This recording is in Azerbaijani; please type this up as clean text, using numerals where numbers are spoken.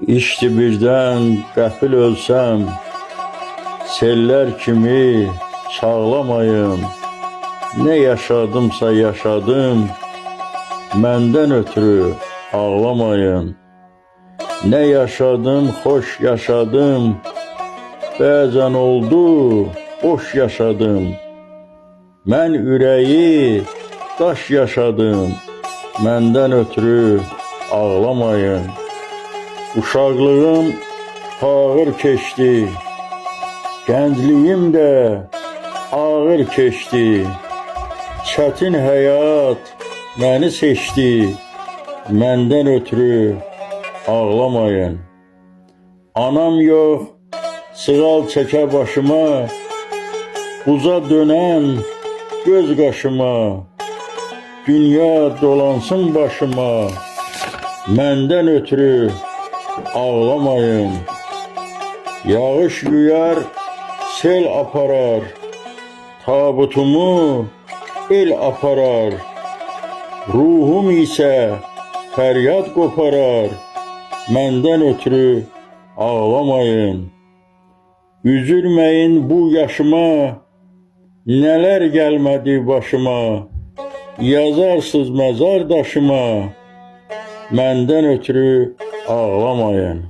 İşte birden qəfil ölsəm, seller kimi çağlamayın. Ne yaşadımsa yaşadım, məndən ötürü ağlamayın. Ne yaşadım, hoş yaşadım, bəzən oldu, boş yaşadım. Mən ürəyi daş yaşadım, məndən ötürü ağlamayın. Uşaqlığım ağır keçdi, gəncliyim də ağır keçdi. Çətin həyat məni seçdi, məndən ötürü ağlamayın. Anam yox, sığal çəkə başıma, buza dönən göz qaşıma. Dünya dolansın başıma, məndən ötürü ağlamayın. Yağış yuyar, sel aparar, tabutumu el aparar. Ruhum isə fəryad qoparar, məndən ötürü ağlamayın. Üzülməyin bu yaşıma, nələr gəlmədi başıma. Yazarsız məzar daşıma, məndən ötürü ağlamayın.